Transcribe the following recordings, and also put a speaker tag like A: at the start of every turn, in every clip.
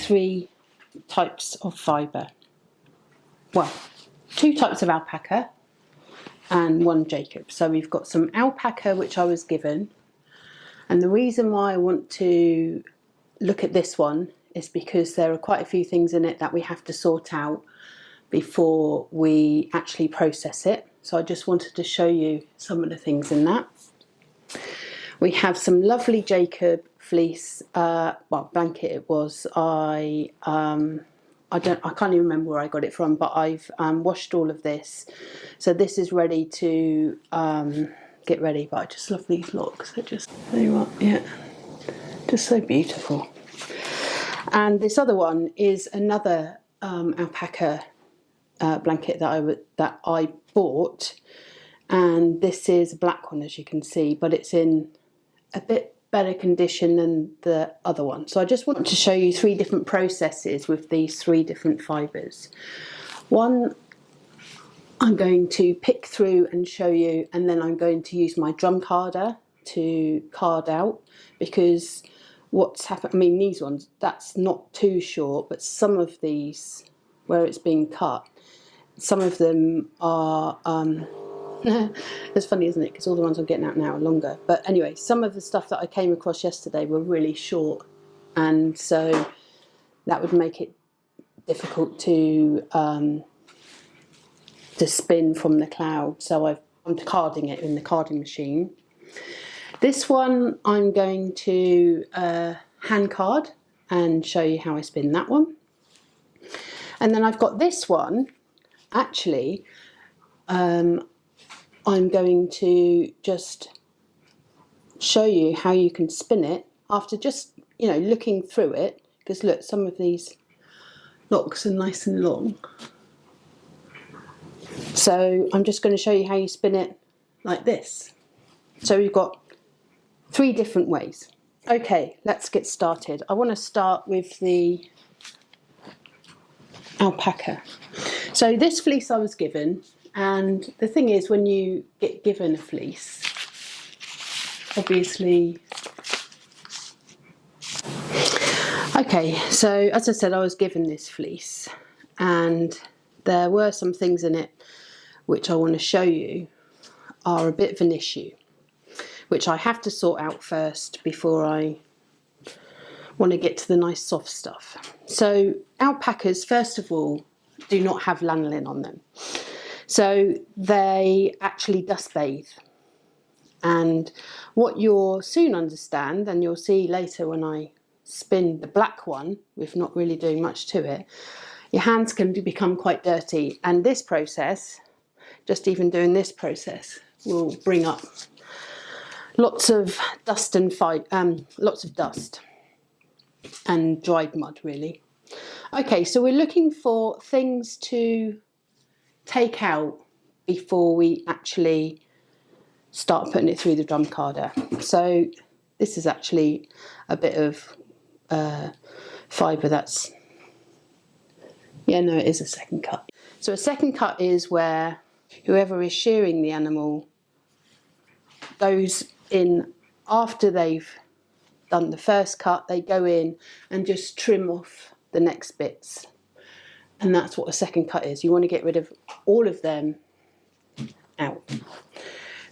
A: three types of fibre. Well, two types of alpaca and one Jacob. So we've got some alpaca which I was given, and the reason why I want to look at this one is because there are quite a few things in it that we have to sort out before we actually process it. So I just wanted to show you some of the things in that. We have some lovely Jacob fleece, well, blanket it was. I can't even remember where I got it from, but I've washed all of this. So this is ready to get ready, but I just love these locks. They're just, there you are, yeah, just so beautiful. And this other one is another alpaca blanket that I bought, and this is a black one, as you can see, but it's in a bit better condition than the other one. So I just want to show you three different processes with these three different fibres. One I'm going to pick through and show you, and then I'm going to use my drum carder to card out, because what's happened, I mean, these ones, that's not too short, but some of these, where it's being cut, some of them are, it's funny, isn't it? Because all the ones I'm getting out now are longer. But anyway, some of the stuff that I came across yesterday were really short, and so that would make it difficult to spin from the cloud. So I'm carding it in the carding machine. This one I'm going to hand card and show you how I spin that one. And then I've got this one, actually, I'm going to just show you how you can spin it after just, you know, looking through it, because look, some of these locks are nice and long. So I'm just going to show you how you spin it like this. So we've got three different ways. Okay, let's get started. I want to start with the alpaca. So this fleece I was given, and the thing is, when you get given a fleece, obviously, okay, so as I said, I was given this fleece, and there were some things in it which I want to show you are a bit of an issue, which I have to sort out first before I want to get to the nice soft stuff. So alpacas, first of all, do not have lanolin on them. So they actually dust bathe. And what you'll soon understand, and you'll see later when I spin the black one with not really doing much to it, your hands can become quite dirty. And this process, just even doing this process, will bring up lots of dust and lots of dust and dried mud, really. Okay, so we're looking for things to take out before we actually start putting it through the drum carder. So this is actually a bit of fibre that's, yeah, no, it is a second cut. So a second cut is where whoever is shearing the animal goes in after they've done the first cut. They go in and just trim off the next bits, and that's what a second cut is. You want to get rid of all of them out.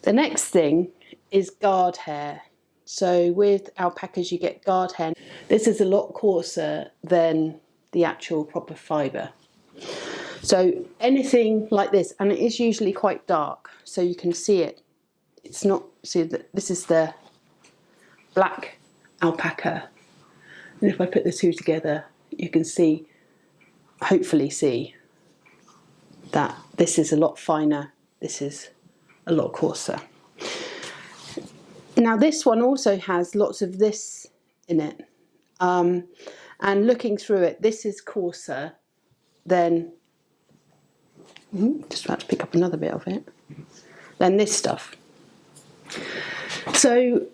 A: The next thing is guard hair. So with alpacas you get guard hair. This is a lot coarser than the actual proper fibre. So anything like this, and it is usually quite dark, so you can see it. It's not, see that this is the black alpaca, and if I put the two together, you can see, hopefully see, that this is a lot finer, this is a lot coarser. Now this one also has lots of this in it, and looking through it, this is coarser than, just about to pick up another bit of it, than this stuff. So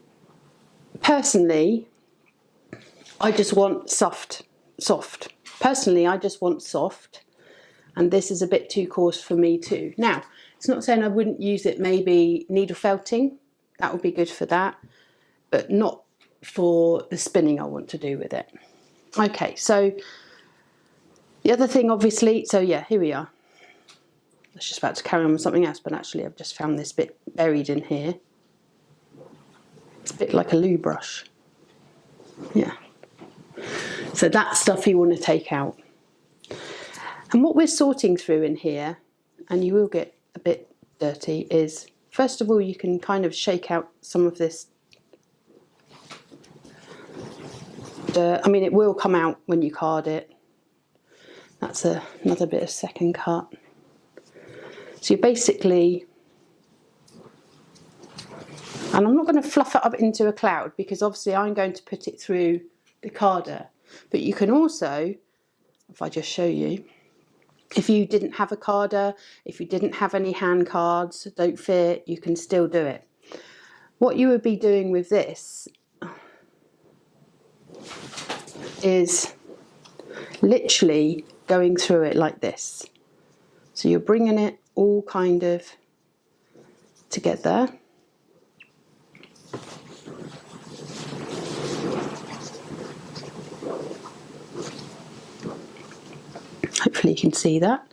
A: personally, I just want soft. Personally, I just want soft, and this is a bit too coarse for me too. Now, it's not saying I wouldn't use it, maybe needle felting, that would be good for that, but not for the spinning I want to do with it. Okay, so the other thing obviously, so yeah, here we are. I was just about to carry on with something else, but actually I've just found this bit buried in here. It's a bit like a loo brush. Yeah. So that stuff you want to take out. And what we're sorting through in here, and you will get a bit dirty, is first of all you can kind of shake out some of this dirt. I mean, it will come out when you card it. That's another bit of second cut. So you're basically, and I'm not going to fluff it up into a cloud because obviously I'm going to put it through the carder. But you can also, if I just show you, if you didn't have a carder, if you didn't have any hand cards, don't fear, you can still do it. What you would be doing with this is literally going through it like this. So you're bringing it all kind of together. Hopefully you can see that.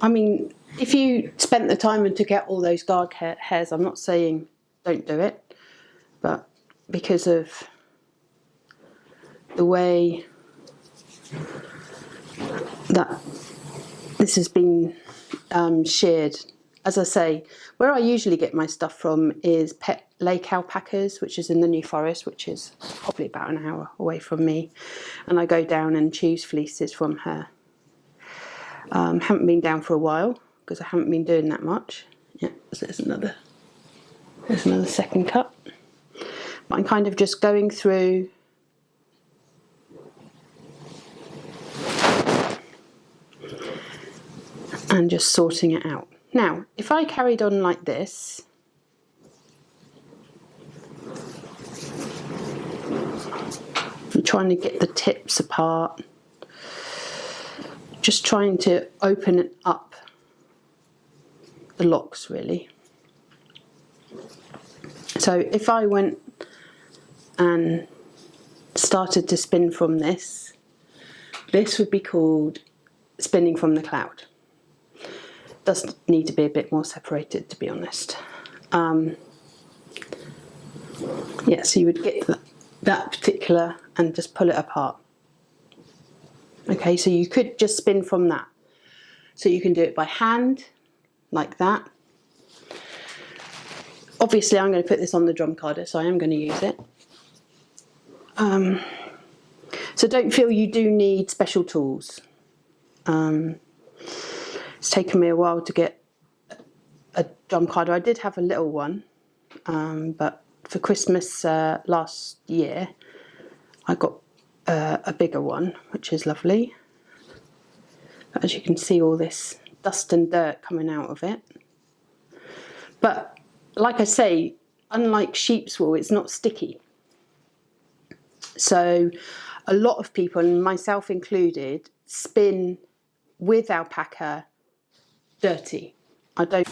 A: I mean, if you spent the time and took out all those guard hairs, I'm not saying don't do it, but because of the way that this has been sheared, as I say, where I usually get my stuff from is Pet Lake Alpacas, which is in the New Forest, which is probably about an hour away from me, and I go down and choose fleeces from her. Haven't been down for a while because I haven't been doing that much. Yeah, so there's another second cut. But I'm kind of just going through and just sorting it out. Now, if I carried on like this, I'm trying to get the tips apart, just trying to open it up the locks really. So if I went and started to spin from this would be called spinning from the cloud. Does need to be a bit more separated, to be honest. Yeah, so you would get that particular and just pull it apart. Okay, so you could just spin from that. So you can do it by hand, like that. Obviously, I'm going to put this on the drum carder, so I am going to use it. So don't feel you do need special tools. It's taken me a while to get a drum carder. I did have a little one, but for Christmas last year, I got a bigger one, which is lovely. As you can see, all this dust and dirt coming out of it. But like I say, unlike sheep's wool, it's not sticky. So a lot of people, and myself included, spin with alpaca dirty. I don't.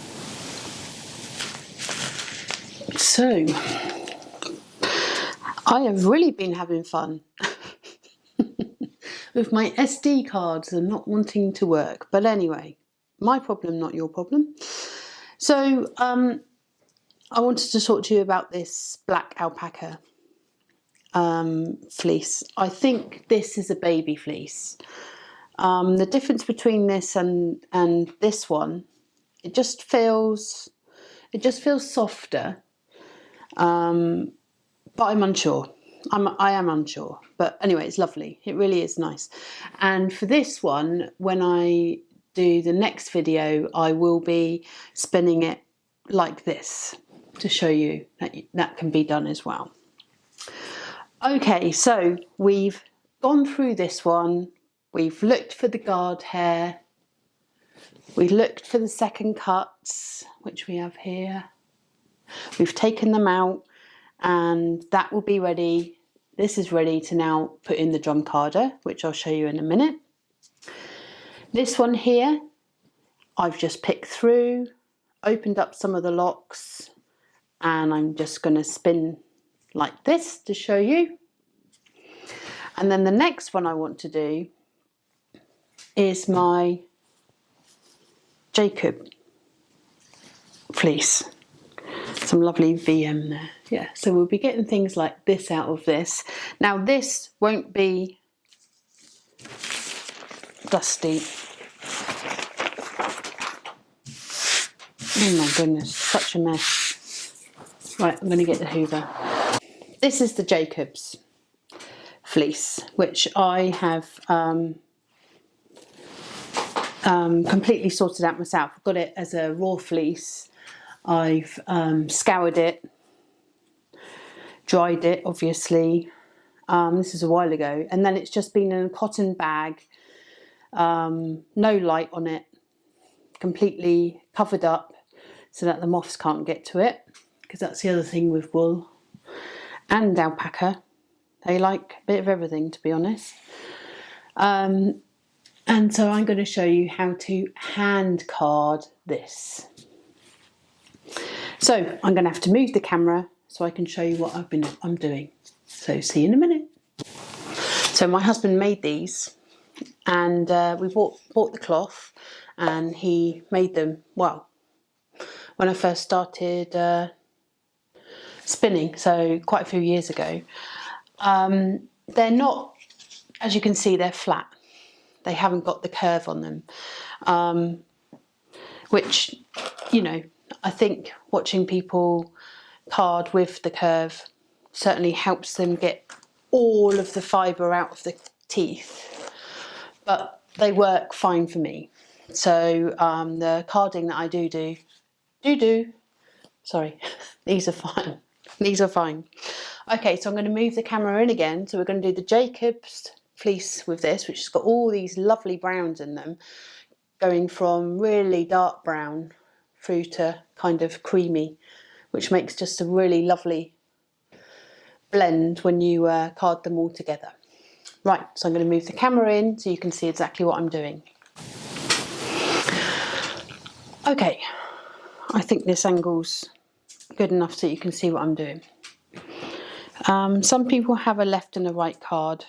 A: So I have really been having fun with my SD cards and not wanting to work. But anyway, my problem, not your problem. So I wanted to talk to you about this black alpaca fleece. I think this is a baby fleece. The difference between this and this one, it just feels softer. But I'm unsure. I am unsure. But anyway, it's lovely. It really is nice. And for this one, when I do the next video, I will be spinning it like this to show you that that can be done as well. Okay, so we've gone through this one. We've looked for the guard hair. We looked for the second cuts, which we have here. We've taken them out, and that will be ready. This is ready to now put in the drum carder, which I'll show you in a minute. This one here, I've just picked through, opened up some of the locks, and I'm just going to spin like this to show you. And then the next one I want to do is my Jacob fleece. Some lovely VM there. Yeah, so we'll be getting things like this out of this. Now this won't be dusty. Oh my goodness, such a mess. Right, I'm going to get the Hoover. This is the Jacobs fleece, which I have completely sorted out myself. I've got it as a raw fleece. I've scoured it, dried it obviously. This is a while ago, and then it's just been in a cotton bag, no light on it, completely covered up so that the moths can't get to it, because that's the other thing with wool and alpaca. They like a bit of everything, to be honest. And so I'm going to show you how to hand card this. So I'm going to have to move the camera so I can show you what I'm doing. So see you in a minute. So my husband made these, and we bought the cloth, and he made them, well, when I first started spinning, so quite a few years ago. They're not, as you can see, they're flat. They haven't got the curve on them, which, you know, I think watching people card with the curve certainly helps them get all of the fibre out of the teeth, but they work fine for me. So the carding that I do, sorry, these are fine. These are fine. Okay, so I'm going to move the camera in again. So we're going to do the Jacobs fleece with this, which has got all these lovely browns in them, going from really dark brown through to kind of creamy, which makes just a really lovely blend when you card them all together. Right, so I'm going to move the camera in so you can see exactly what I'm doing. Okay, I think this angle's good enough so you can see what I'm doing. Some people have a left and a right card,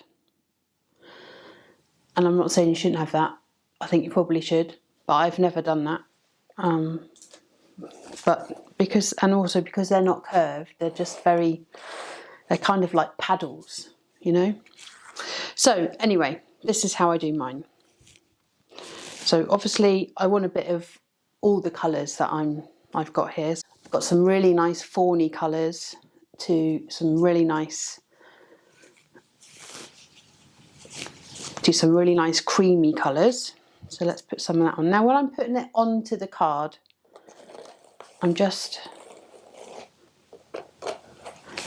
A: and I'm not saying you shouldn't have that. I think you probably should, but I've never done that. But because they're not curved, they're just they're kind of like paddles, you know. So anyway, this is how I do mine. So obviously I want a bit of all the colours that I've got here. I've got some really nice fawny colours to some really nice creamy colours. So let's put some of that on. Now when I'm putting it onto the card, I'm just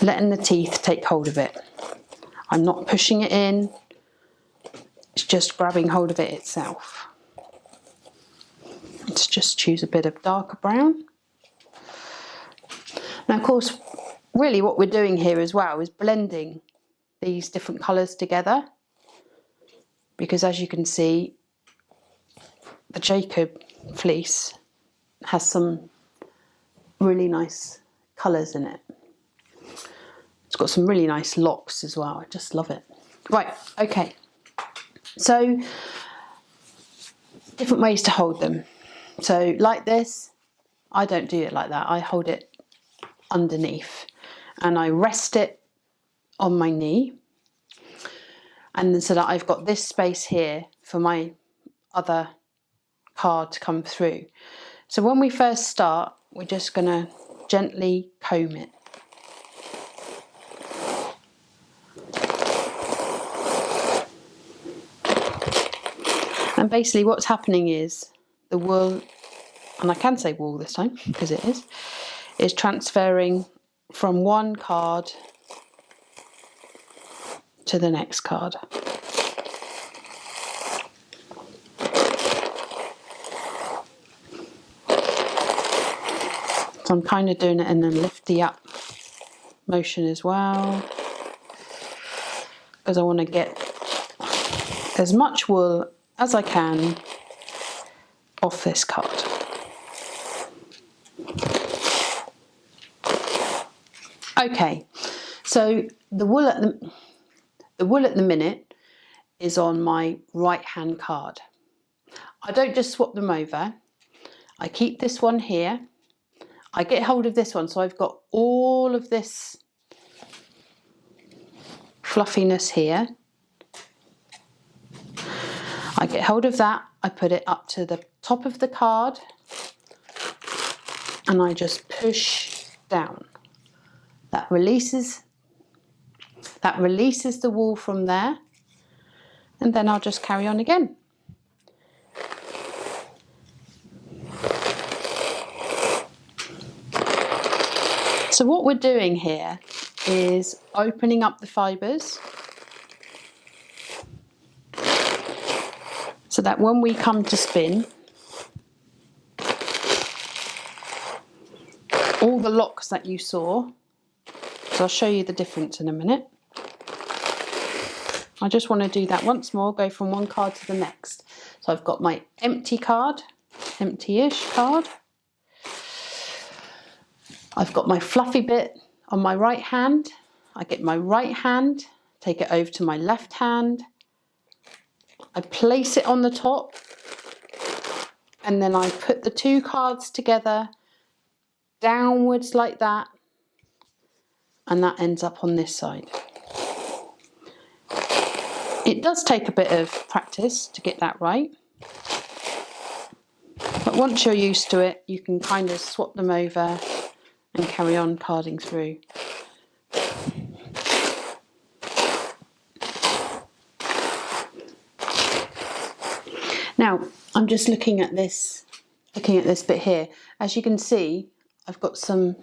A: letting the teeth take hold of it. I'm not pushing it in, it's just grabbing hold of it itself. Let's just choose a bit of darker brown. Now of course, really what we're doing here as well is blending these different colours together, because as you can see, the Jacob fleece has some really nice colours in it. It's got some really nice locks as well. I just love it. Right, okay. So, different ways to hold them. So, like this, I don't do it like that. I hold it underneath and I rest it on my knee. And then so that I've got this space here for my other card to come through. So when we first start, we're just going to gently comb it. And basically what's happening is the wool, and I can say wool this time because it is transferring from one card to the next card. So I'm kind of doing it in a lifty up motion as well, because I want to get as much wool as I can off this card. Okay, so the The wool at the minute is on my right hand card. I don't just swap them over. I keep this one here. I get hold of this one, so I've got all of this fluffiness here. I get hold of that, I put it up to the top of the card and I just push down. That releases the wool from there, and then I'll just carry on again. So what we're doing here is opening up the fibres so that when we come to spin, all the locks that you saw, so I'll show you the difference in a minute. I just want to do that once more, go from one card to the next. So I've got my empty card, empty-ish card. I've got my fluffy bit on my right hand. I get my right hand, take it over to my left hand. I place it on the top, and then I put the two cards together downwards like that, and that ends up on this side. It does take a bit of practice to get that right, but once you're used to it, you can kind of swap them over and carry on carding through. Now, I'm just looking at this bit here. As you can see, I've got some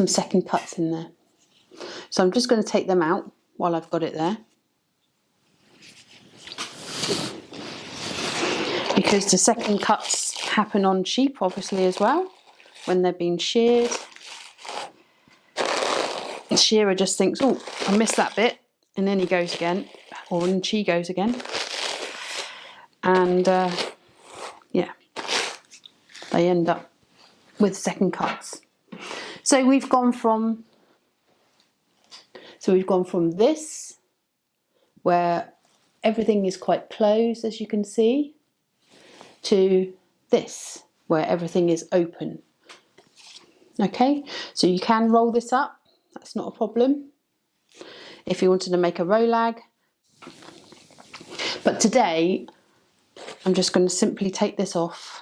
A: second cuts in there. So I'm just going to take them out while I've got it there, because the second cuts happen on sheep obviously as well when they're being sheared. The shearer just thinks, oh, I missed that bit, and then he goes again, or then she goes again, and yeah, they end up with second cuts. So we've gone from this, where everything is quite closed, as you can see, to this, where everything is open. Okay, so you can roll this up, that's not a problem, if you wanted to make a rolag. But today, I'm just going to simply take this off.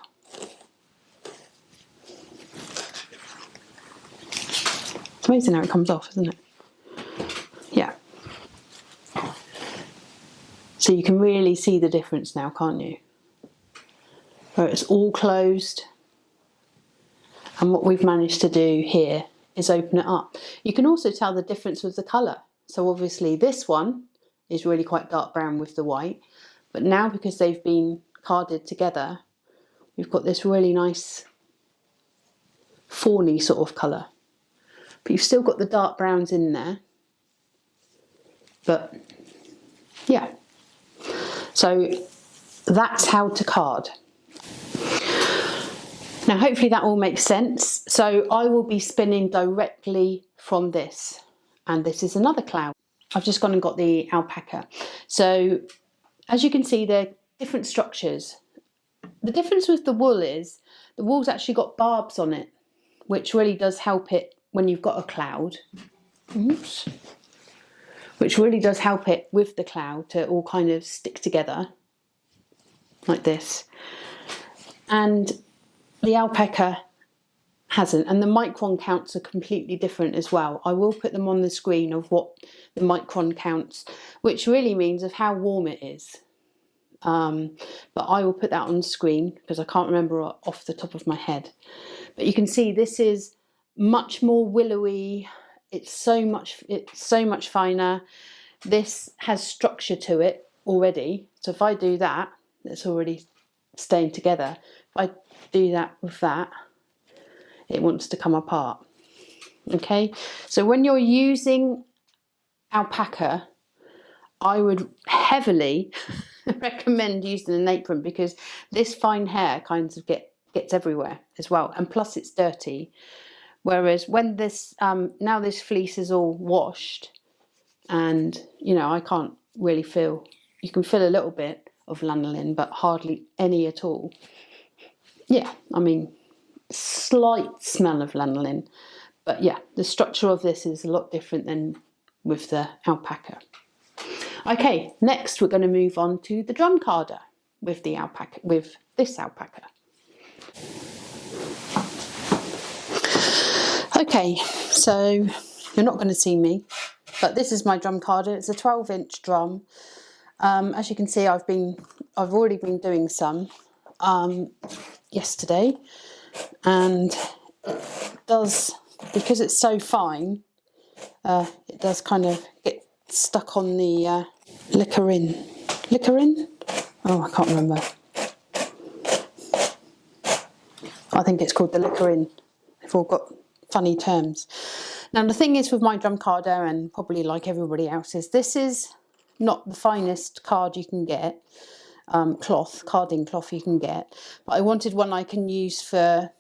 A: It's amazing how it comes off, isn't it? Yeah. So you can really see the difference now, can't you? Where it's all closed, and what we've managed to do here is open it up. You can also tell the difference with the colour. So obviously this one is really quite dark brown with the white, but now because they've been carded together, we've got this really nice fawny sort of colour. But you've still got the dark browns in there. But yeah, so that's how to card. Now hopefully that all makes sense. So I will be spinning directly from this, and this is another cloud. I've just gone and got the alpaca. So as you can see, they're different structures. The difference with the wool is the wool's actually got barbs on it, which really does help it when you've got a cloud. Oops. Which really does help it with the cloud to all kind of stick together like this. And the alpaca hasn't, and the micron counts are completely different as well. I will put them on the screen of what the micron counts, which really means of how warm it is. But I will put that on the screen because I can't remember off the top of my head. But you can see this is much more willowy. It's so much finer. This has structure to it already. So if I do that, it's already staying together. If I do that with that, it wants to come apart. Okay, so when you're using alpaca, I would heavily recommend using an apron, because this fine hair kind of gets everywhere as well, and plus it's dirty. Whereas when this, now this fleece is all washed, and you know, I can't really feel, you can feel a little bit of lanolin, but hardly any at all. Yeah, I mean, slight smell of lanolin, but yeah, the structure of this is a lot different than with the alpaca. Okay, next we're going to move on to the drum carder with the alpaca, with this alpaca. Okay, so you're not going to see me, but this is my drum carder. It's a 12-inch drum. As you can see, I've already been doing some yesterday, and it does, because it's so fine, it does kind of get stuck on the liquorin? Oh, I can't remember. I think it's called the liquorin. They've all got funny terms. Now the thing is with my drum carder, and probably like everybody else's, this is not the finest card you can get, carding cloth you can get, but I wanted one I can use for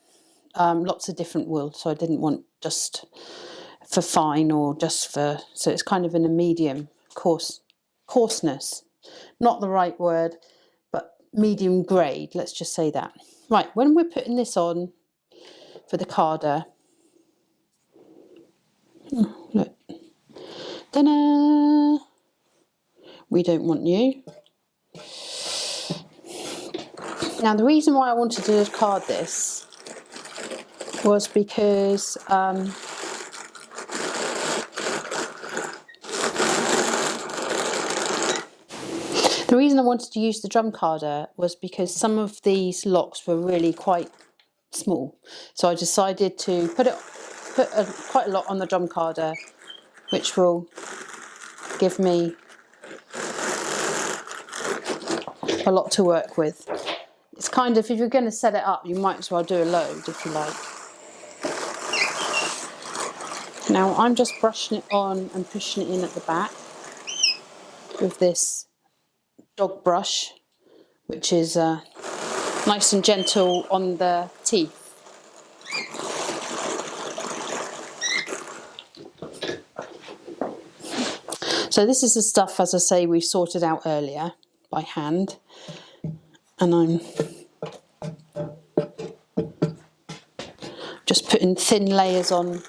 A: lots of different wool, so I didn't want just for fine or just for, so it's kind of in a medium coarseness, not the right word, but medium grade, let's just say that. Right, when we're putting this on for the carder, look, ta-da! We don't want you. Now the reason why I wanted to card this was because the reason I wanted to use the drum carder was because some of these locks were really quite small, so I decided to put quite a lot on the drum carder, which will give me a lot to work with. It's kind of, if you're going to set it up, you might as well do a load if you like. Now I'm just brushing it on and pushing it in at the back with this dog brush, which is nice and gentle on the teeth. So this is the stuff, as I say, we sorted out earlier by hand, and I'm just putting thin layers on.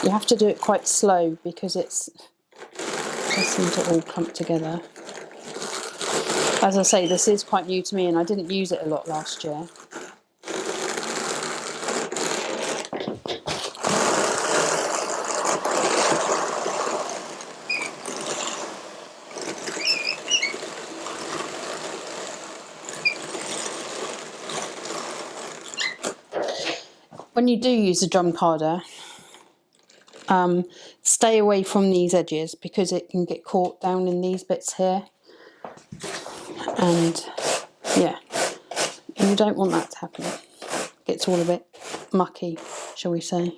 A: You have to do it quite slow because it seems to all clump together. As I say, this is quite new to me and I didn't use it a lot last year. When you do use a drum carder, stay away from these edges because it can get caught down in these bits here, and yeah, you don't want that to happen. It gets all a bit mucky, shall we say.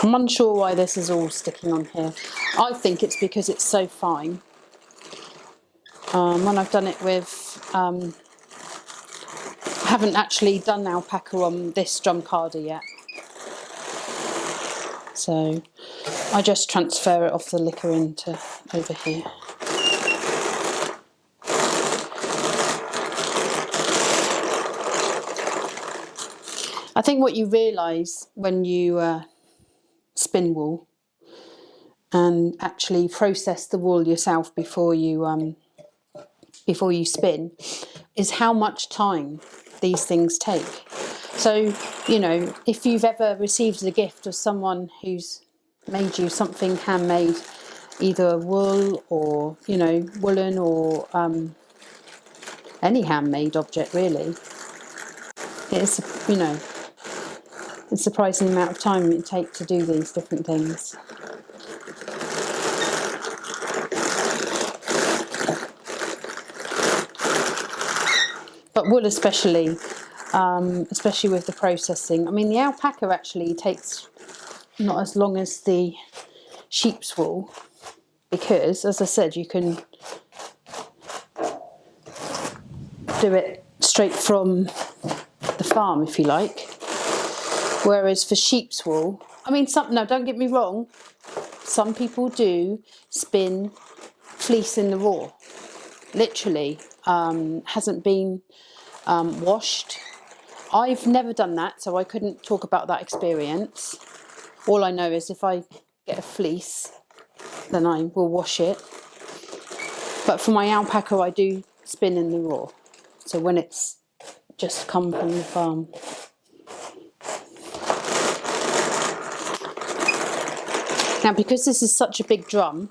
A: I'm unsure why this is all sticking on here. I think it's because it's so fine. When I've done it with, I haven't actually done alpaca on this drum carder yet. So I just transfer it off the liquor into over here. I think what you realise when you spin wool and actually process the wool yourself before you spin is how much time these things take. So, you know, if you've ever received a gift of someone who's made you something handmade, either wool or, you know, woolen or any handmade object really, it's, you know, it's surprising the amount of time it takes to do these different things. but wool especially, especially with the processing. I mean, the alpaca actually takes not as long as the sheep's wool, because, as I said, you can do it straight from the farm if you like. Whereas for sheep's wool, I mean, no, don't get me wrong, some people do spin fleece in the raw, literally, hasn't been washed. I've never done that, so I couldn't talk about that experience. All I know is if I get a fleece, then I will wash it. But for my alpaca, I do spin in the raw. So when it's just come from the farm. Now, because this is such a big drum,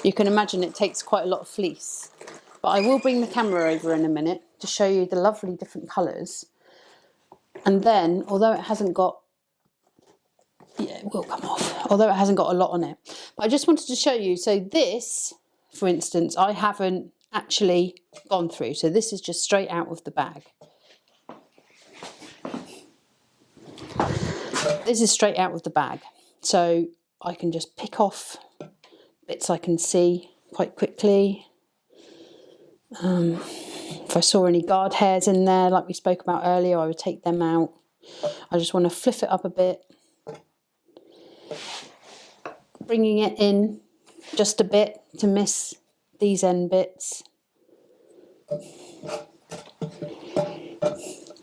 A: you can imagine it takes quite a lot of fleece. But I will bring the camera over in a minute to show you the lovely different colours. And then, although it hasn't got, yeah, it will come off, although it hasn't got a lot on it. But I just wanted to show you, so this, for instance, I haven't actually gone through. So this is just straight out of the bag. This is straight out of the bag. So I can just pick off bits I can see quite quickly. If I saw any guard hairs in there, like we spoke about earlier, I would take them out. I just want to fliff it up a bit. Bringing it in just a bit to miss these end bits.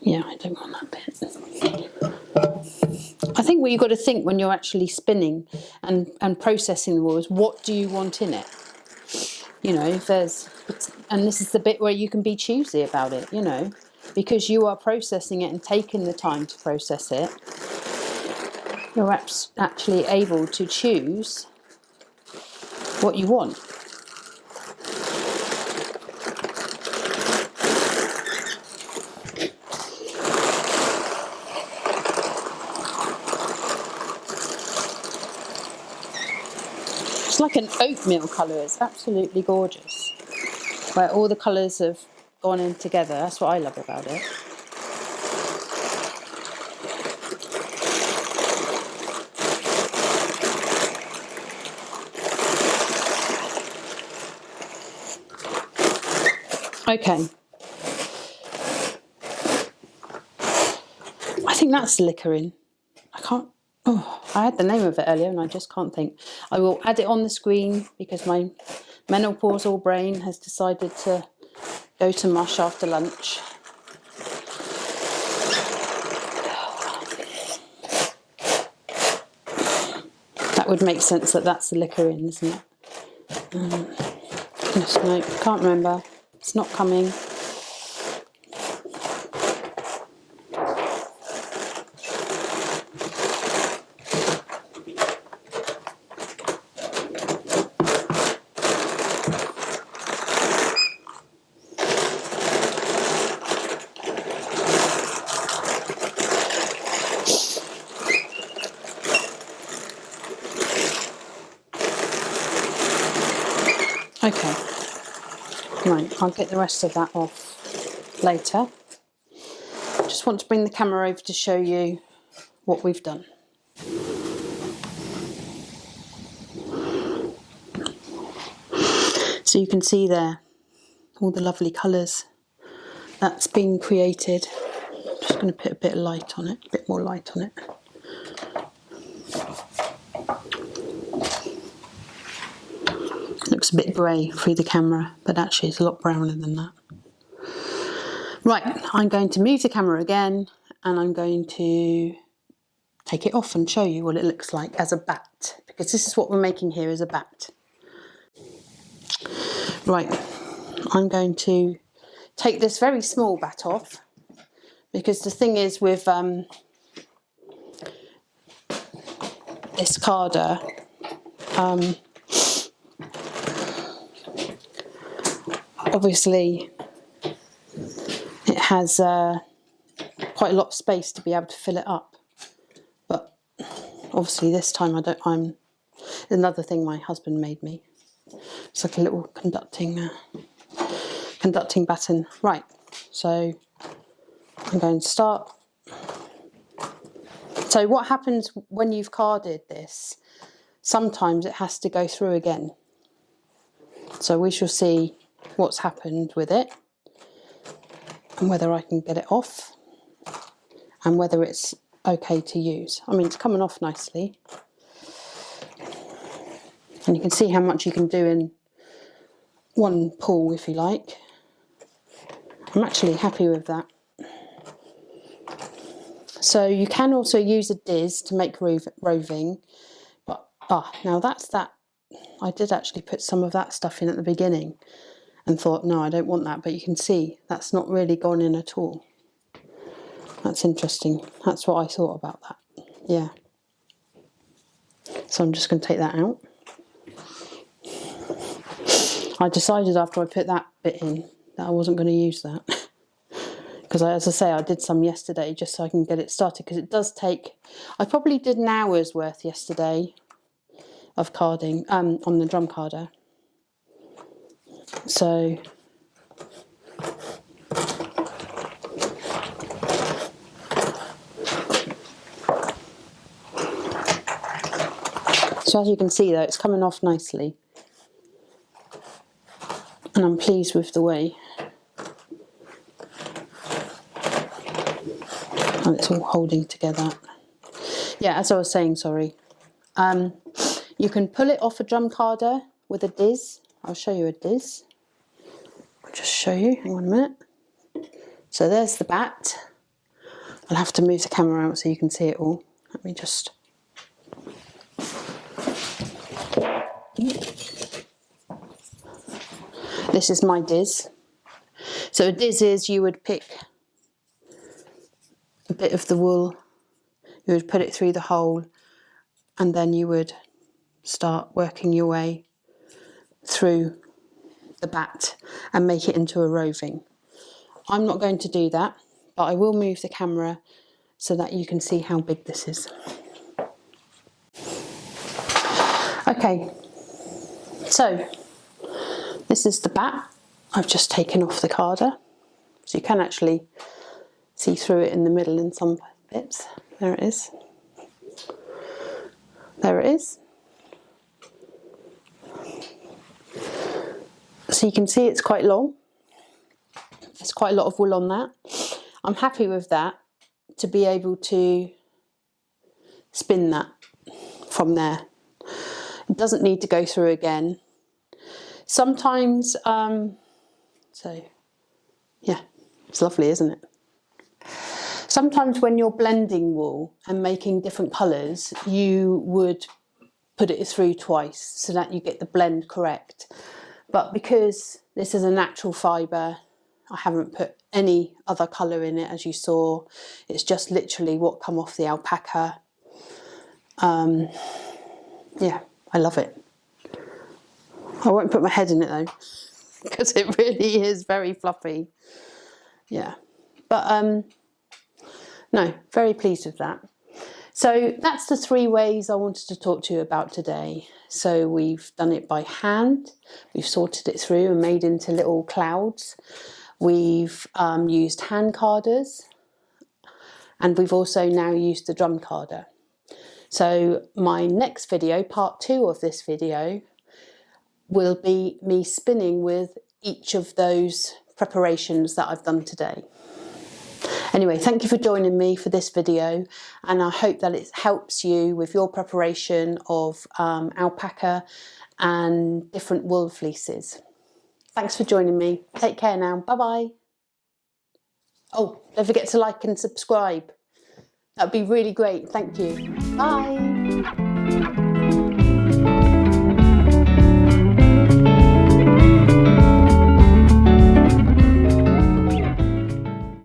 A: Yeah, I don't want that bit. I think what you've got to think when you're actually spinning and processing the wool is, what do you want in it? You know, if there's, and this is the bit where you can be choosy about it, you know, because you are processing it and taking the time to process it. You're actually able to choose what you want. It's like an oatmeal colour. It's absolutely gorgeous, where all the colours have gone in together. That's what I love about it. Okay. I think that's liquorin. I can't, oh, I had the name of it earlier and I just can't think. I will add it on the screen because my menopausal brain has decided to go to mush after lunch. That would make sense that that's the liquorin, isn't it? Yes, no, can't remember. It's not coming. Okay, right, I'll get the rest of that off later. Just want to bring the camera over to show you what we've done. So you can see there all the lovely colours that's been created. I'm just going to put a bit of light on it, a bit more light on it. Looks a bit grey through the camera, but actually it's a lot browner than that. Right, I'm going to move the camera again and I'm going to take it off and show you what it looks like as a bat, because this is what we're making here, as a bat. Right, I'm going to take this very small bat off, because the thing is with this carder, obviously it has quite a lot of space to be able to fill it up, but obviously this time I'm another thing my husband made me. It's like a little conducting conducting batten. Right, so I'm going to start. So what happens when you've carded this, sometimes it has to go through again. So we shall see what's happened with it and whether I can get it off and whether it's okay to use. I mean, it's coming off nicely. And you can see how much you can do in one pull, if you like. I'm actually happy with that. So you can also use a diz to make roving, but now that's that. I did actually put some of that stuff in at the beginning and thought, no, I don't want that, but you can see that's not really gone in at all. That's interesting. That's what I thought about that. Yeah. So I'm just going to take that out. I decided after I put that bit in that I wasn't going to use that. Because as I say, I did some yesterday just so I can get it started, because it does take, I probably did an hour's worth yesterday of carding on the drum carder. So as you can see though, it's coming off nicely. And I'm pleased with the way and it's all holding together. Yeah, as I was saying, sorry. You can pull it off a drum carder with a diz. I'll show you a diz. I'll just show you, hang on a minute. So there's the bat. I'll have to move the camera out so you can see it all. Let me just... This is my diz. So a diz is you would pick a bit of the wool, you would put it through the hole, and then you would start working your way through the bat and make it into a roving. I'm not going to do that, but I will move the camera so that you can see how big this is. Okay, so this is the bat. I've just taken off the carder, so you can actually see through it in the middle in some bits. There it is. There it is. So you can see it's quite long. There's quite a lot of wool on that. I'm happy with that, to be able to spin that from there. It doesn't need to go through again. Sometimes, so yeah, it's lovely, isn't it? Sometimes when you're blending wool and making different colours, you would put it through twice so that you get the blend correct. But because this is a natural fibre, I haven't put any other colour in it, as you saw. It's just literally what come off the alpaca. Yeah, I love it. I won't put my head in it though, because it really is very fluffy. Yeah, but no, very pleased with that. So that's the 3 ways I wanted to talk to you about today. So we've done it by hand, we've sorted it through and made into little clouds. We've used hand carders, and we've also now used the drum carder. So my next video, part 2 of this video, will be me spinning with each of those preparations that I've done today. Anyway, thank you for joining me for this video, and I hope that it helps you with your preparation of alpaca and different wool fleeces. Thanks for joining me. Take care now. Bye-bye. Oh, don't forget to like and subscribe. That'd be really great. Thank you. Bye.